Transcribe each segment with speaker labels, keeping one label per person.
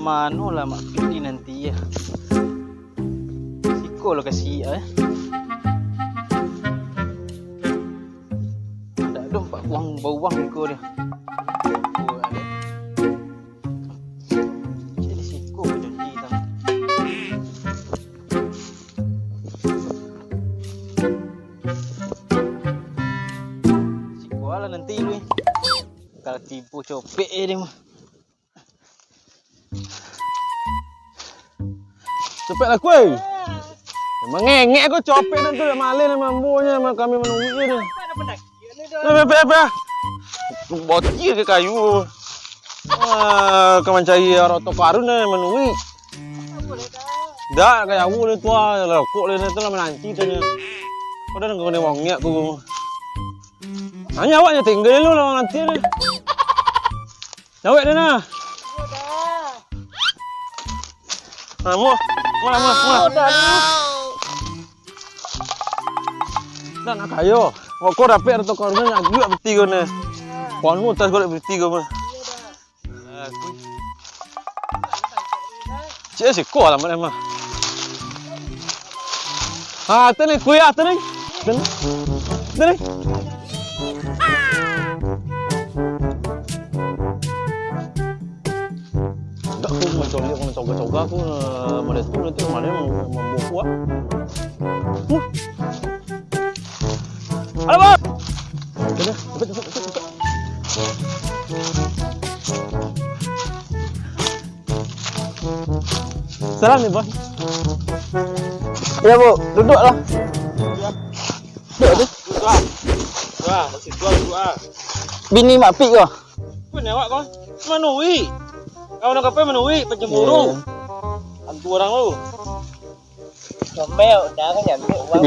Speaker 1: Mano lah mak pilih nanti ya. Siko lah kasih ya. Ada dong pak uang bau uang siko dia. Jadi siko janji tang. Siko lah nanti lu. Kalau tipu copek dia mah.
Speaker 2: Cepet lah kuy. Memang ngengek aku copek dan tu dah malin sama ambunya sama kami menunggu ni. Apa? Bocil ke kayu. Kau mencari orang tok karun ni menunggu. Dah kayak aku ni tua, rokok ni tu lah menanti tanya. Kau dah kau ni wangnya aku. Hanya awaknya tinggal lu lah nanti ni. Jawab dia nah. Mu. Dan nak kayo. Kau dapat atau kau nak juga bertiga ni. Kau mu tas kau bertiga mah. Cik si kau lah mana mah. Tadi kuya tadi. Tadi. Aku mencoba aku melihat tu nanti mana mau buat. Halo bos. Cepet. Salam nih bos. Ya bu, duduklah. Duduk. Wah, masih dua. Bini mak pik kau. Kau ni awak kau. Manui. Kau nak apa menui pencemburu? Hantu orang lu.
Speaker 3: Comel, dah kan nyampe uang.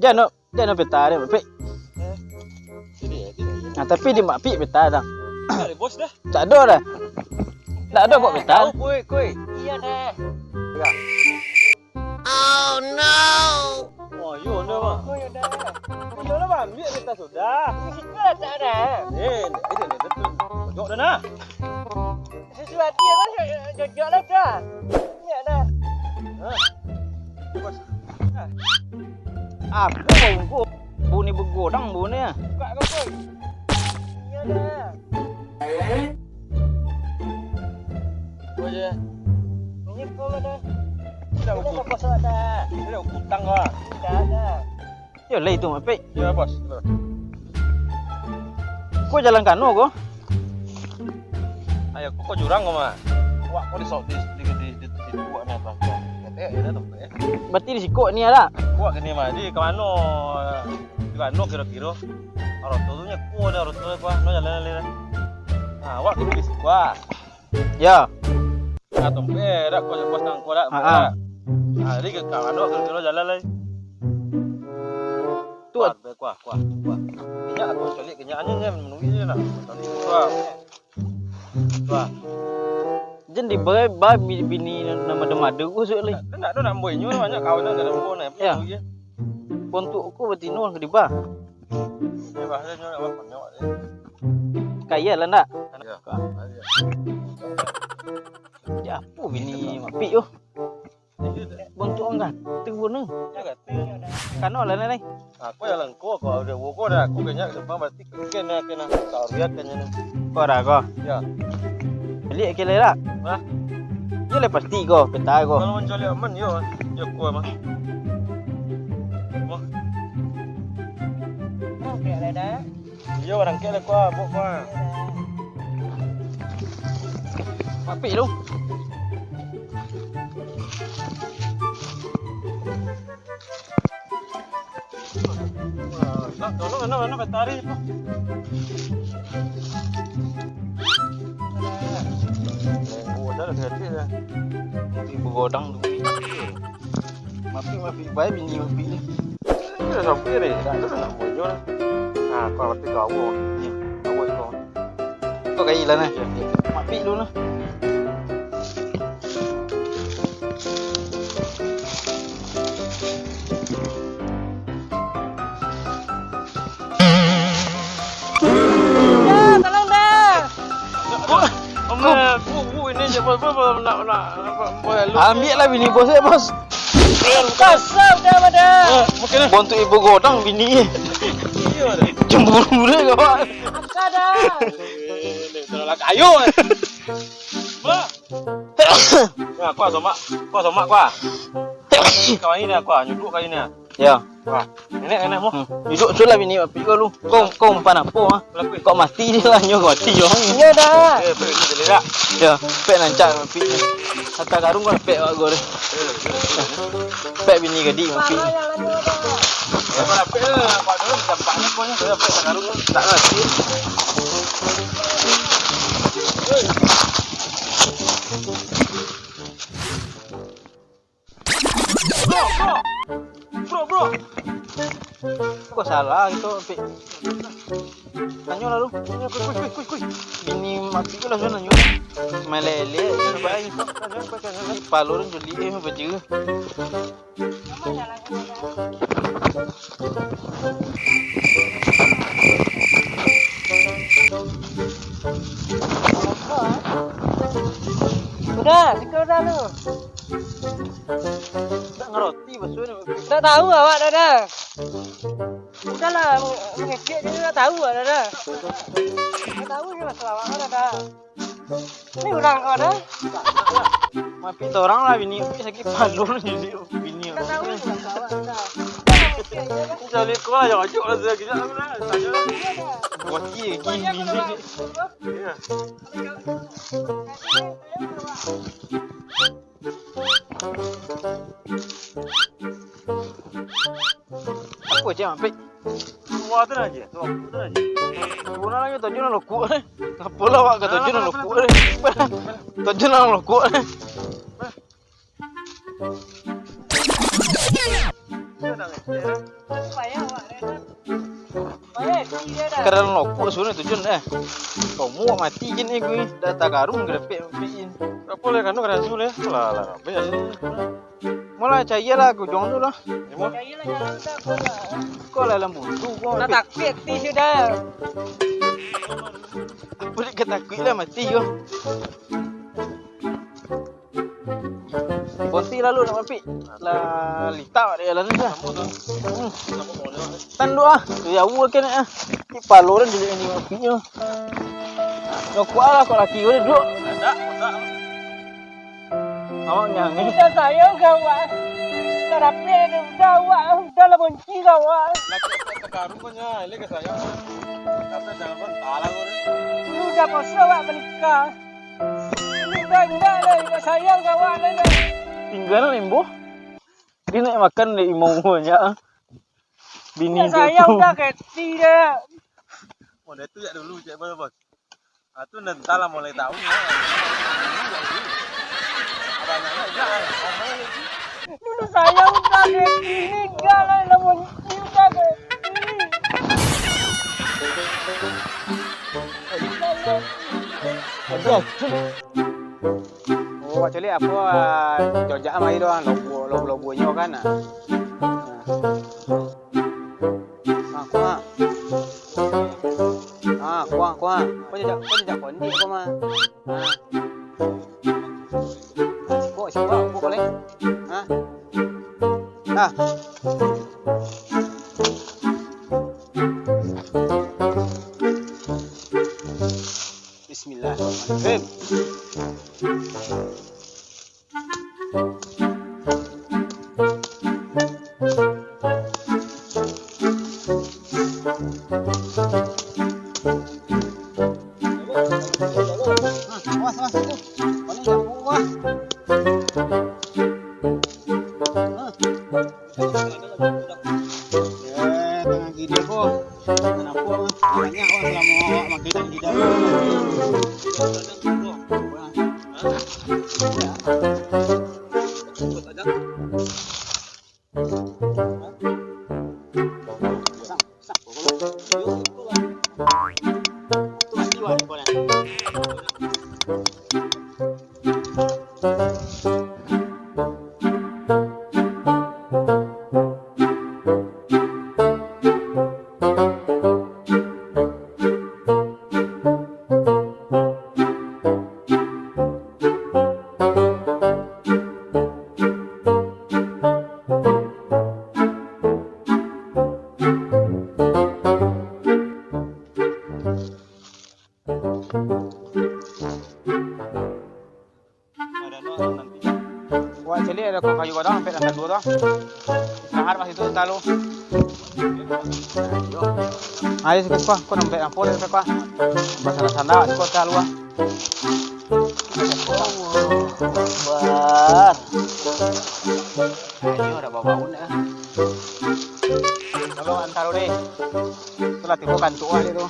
Speaker 1: Jangan peta dia, Mak. Nah, tapi di Mak Pik peta dah.
Speaker 2: Tak ada bos dah.
Speaker 1: Tak ada dah. Tak ada kok peta.
Speaker 2: Kuy.
Speaker 3: Iya dah.
Speaker 2: Oh no. Oh, yo dah bang.
Speaker 3: Kuy dah.
Speaker 2: Sudah lah bang, ambil peta sudah.
Speaker 3: Siapa tak ada?
Speaker 2: Ini betul. Jok dah nah.
Speaker 3: Sesuatu yang kan jojok lah dah. Iya dah.
Speaker 2: Bos.
Speaker 1: Aku bu ni begodang bu ni.
Speaker 3: Buka kau kuy. Iya dah.
Speaker 2: Kau je.
Speaker 3: Ini kau dah.
Speaker 2: Sudah
Speaker 3: Kita
Speaker 2: ukut.
Speaker 3: tak pasal dah.
Speaker 2: Sudah ukutang kau.
Speaker 3: Dah.
Speaker 1: Yo lei tu Mak Pik.
Speaker 2: Ya bos.
Speaker 1: Kau jalan kano kau?
Speaker 2: Ayo kau jurang kau mah. Wah kau di buat ni apa? Ya dah tu.
Speaker 1: Berarti di siko ni ada.
Speaker 2: Kuat ke ni mah di kemana? Di mana kira-kira? Orang tu nya kuat dah orang tu kuat. No jalan lele. Wak kita bisa kuat.
Speaker 1: Ya.
Speaker 2: Tompe dak kau bos nang kuat dak. Jadi ke kemana kira-kira jalan lele. Kuat. Minyak aku colik kenyaknya ni menunggu je lah. Tadi kuat.
Speaker 1: Jen di bai bini nama demade ku sok lei.
Speaker 2: Tak ada nak buat nyu banyak kawan nak dalam pon ni.
Speaker 1: Ya. Untuk ku betinul ke di ba.
Speaker 2: Ni bahasa nyu nak buat banyak ni.
Speaker 1: Kaya lah ndak?
Speaker 2: Ya.
Speaker 1: Ya apa bini Mak Pik yo. Untuk enggak tunggu ni.
Speaker 2: Ya kata.
Speaker 1: Kano lah ni.
Speaker 2: Aku jalan kau ada woko dah. Aku kenyak sebab berarti kena kau lihat kena ni.
Speaker 1: Kau dah kau.
Speaker 2: Ya.
Speaker 1: Beli ke le dak?
Speaker 2: Hah?
Speaker 1: Ye le pasti kau, peta kau.
Speaker 2: Kalau mencari aman yo kau mah.
Speaker 3: Okey dah.
Speaker 2: Yo orang kele kau, bok kau.
Speaker 1: Mak Pik tu.
Speaker 2: Mana betari tu. Oh, dah hati dah.
Speaker 1: Di begodang tu. Mak Pik bai bini Mak Pik ni.
Speaker 2: Dah sampai ni. Dah nak bonyo. Kau berarti kau awak. Awak kau.
Speaker 1: Kau kaya lah ni. Mak Pik dulu lah. Ambil lah bini bos bos.
Speaker 3: Kasar dah pada.
Speaker 2: Mungkin
Speaker 1: Bontu ibu godang bini. Cemburu deh kawan.
Speaker 3: Angkat dah.
Speaker 2: Terlalu kayu. Nah, kuah somak kuah. Kau ini dah kuah, nyuduk kau ini.
Speaker 1: Ya.
Speaker 2: Kuah. Nenek mu.
Speaker 1: Duduk tu lah bini api kau lu. Kau umpan apa ah? Kau mati dia lah nyo mati yo.
Speaker 3: Ya dah.
Speaker 2: Pergi dah.
Speaker 1: Ya, pek nancak api. Hatta karung kau pek kau deh. Pek bini gadi api.
Speaker 2: Ya, apa lah? Kau dulu dampaknya kau nya sudah pek karung tak ngerti. Bro.
Speaker 1: Kau salah itu api. Tanyo lalu.
Speaker 2: Kuy.
Speaker 1: Bini mati kau lah sana nyo. Melele baik. Palurun juli baju.
Speaker 3: Udah, sekarang dah lu.
Speaker 1: Tak ngerti basuh ni.
Speaker 3: Tak tahu awak dah. Udahlah, mengekek dia dah tahu dah. Tak tahu je masalah awak dah. Ni orang kau dah.
Speaker 1: Mapi orang lah bini sakit palur jadi bini.
Speaker 3: Tak tahu je masalah awak dah.
Speaker 2: Jadi kau lah jangan ajuk lah kita lah. Tanya lah.
Speaker 1: Wati gini bini.
Speaker 2: Ya.
Speaker 1: Apa je mapi?
Speaker 2: Semua tu aja.
Speaker 1: Guna lagi tujuh nak lokuk ni. Apa lah awak kata tujuh nak lokuk ni? Tujuh nak lokuk ni.
Speaker 3: Payah awak dah. Payah dia dah.
Speaker 1: Kerana lokuk sebenarnya tujuh ni. Kau muak mati je ni gue. Dah tak karung grepek mapiin.
Speaker 2: Apa boleh kan kena hasil ya? Lah. Apa ya?
Speaker 1: Mula cahaya lah aku jangan tu lah.
Speaker 3: Cahilah jalan dah kau lah.
Speaker 1: Kau lah dalam buntu kau.
Speaker 3: Dah takut ti sudah.
Speaker 1: Boleh ketakut lah mati kau. Bonti lalu nak mapi. Lah litak dia lah ni dah. Tan lu ah. Tu ya u ke ni ah. Ni paloran jadi ni mapi yo. Yo kuat lah kau laki kau ni duduk. Awak nyanyi.
Speaker 3: Kita sayang kau awak. Tak dapat dah awak. Dah lah benci kau awak.
Speaker 2: Laki karung kau nya, ini ke saya. Tapi jangan pun talah kau ni.
Speaker 3: Lu dah pasal awak menikah. Lu dah enggak lah. Tak sayang kau awak dah.
Speaker 1: Tinggal limbo. Dia nak makan di imunya. Bini
Speaker 3: Tak sayang dah keti dah.
Speaker 2: Oh, dia tu jak dulu cek bos. Ah tu nanti lah mulai tahu ni. Abang-abang enggak.
Speaker 3: Lu dah sayang dah keti. Enggak lah. Lah benci dah keti.
Speaker 1: Ada. Oh, actually apa jojak mai doang lobo-lobonya kan. Kuah. Kau jejak kondi kau mah. Kau siapa? Kau boleh? Dah. Bismillahirrahmanirrahim. Tengah gini kok. Kenapa? Banyak orang selama makin di dalam. Wah, cili ada kok kayu godang sampai lantai 2 doang. Istirahat pas itu entar lu. Ayo sikit kok sampai ampun sampai kok. Bahasa sana kok entar lu. Bar. Ini udah bau-bau nih. Kalau antar deh. Setelah tiba kan tua dia tuh.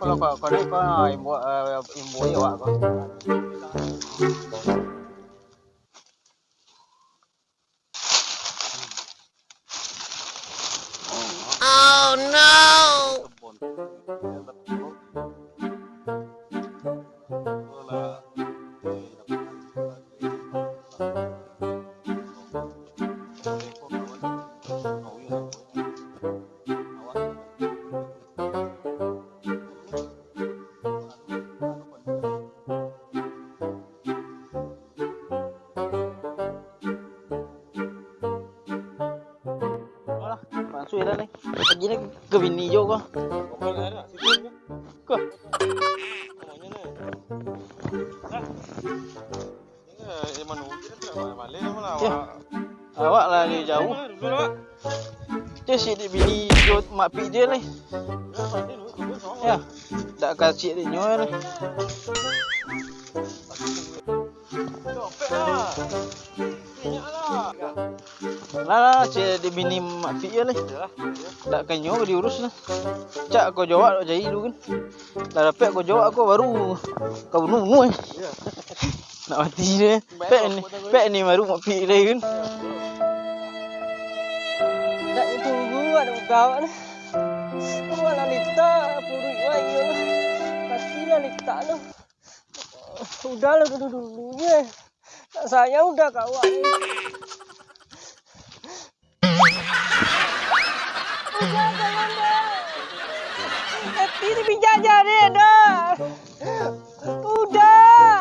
Speaker 1: Kalau ini kok imbu ya wak kok.
Speaker 4: Oh no!
Speaker 1: Langsung ya nih. Lagi nih ke bini juga. Kok? Awak lagi jauh. Dia si di bini jo mak pi dia nih. Ya, tak kasih dia nyoy nih. Lah, si di bini mak pi dia nih. Tak kenyo diurus lah. Cak kau jawab jadi dulu kan. Dah dapat kau jawab aku baru kau nunggu. Nak mati dia. Pek ni baru mak pi dia kan.
Speaker 3: Tak tunggu ada kawan. Kamu Lalita, purui ayo. Pastilah Lalita lo. Udah lah dulu-dulunya. Saya udah kawan. Udah jangan dah. Tapi ini penjajah deh dah. Udah.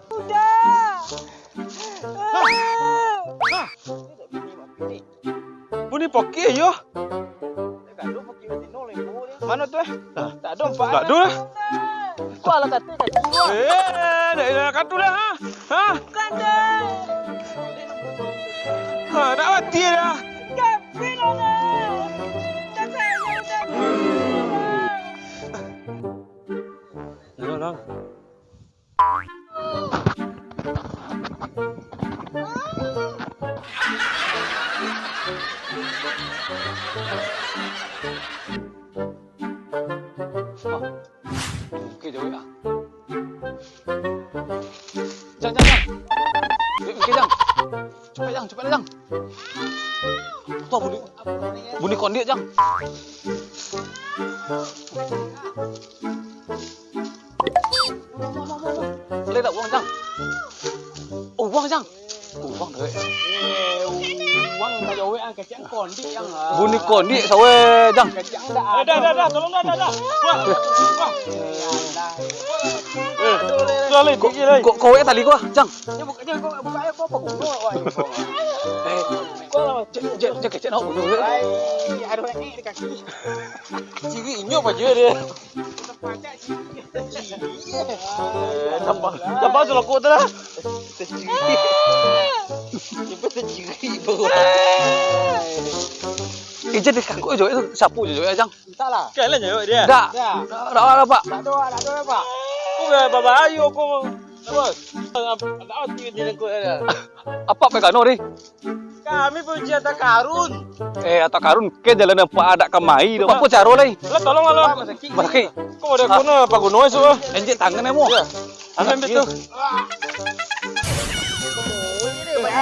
Speaker 3: Udah.
Speaker 2: Buni poki yo.
Speaker 1: Mana tu eh? Tak ada empat.
Speaker 2: Tak ada lah.
Speaker 3: Kau ala kata dua.
Speaker 2: Dah kat tu dah. Ha?
Speaker 3: Kata.
Speaker 2: Ha, nak mati dah.
Speaker 3: Tapi lah dah. Tak saya udah.
Speaker 2: Lang. Okey jauh ah. Jang. Okey jang. Cepat jang. Tuh bunyi kondiak jang. Boleh tak uang jang? Oh uang jang. Uang dah.
Speaker 1: Uang tak jauh ah kacang kondi yang.
Speaker 2: Bunyi kondiak sawe jang.
Speaker 1: Kacang dah. Tolong dah.
Speaker 2: Dah le. Kau tali gua jang.
Speaker 1: Dia buka ayo kau apa guna wah.
Speaker 2: Kau cek kecek nak bunuh.
Speaker 1: Ai, ada orang di kaki. Ciri inyok aja dia.
Speaker 2: Tambah sudah kau tu lah.
Speaker 1: Ciri baru.
Speaker 2: Ije di kangkuk jo itu sapu jo ya jang.
Speaker 1: Entahlah.
Speaker 2: Kalian jo dia.
Speaker 1: Dah.
Speaker 2: Dah pak.
Speaker 1: Tak ada pak.
Speaker 2: Kau baba ayo kau. Bos.
Speaker 1: Tak mati dia kau ada.
Speaker 2: Apa pegano ni?
Speaker 1: Kami punya tak karun.
Speaker 2: Atau karun ke jalan apa ada kamai tu. Apa caro lagi?
Speaker 1: Lah tolong lah.
Speaker 2: Masaki.
Speaker 1: Kau ada guna apa guna itu?
Speaker 2: Enjek tangan emo. Tangan betul.
Speaker 1: Wah.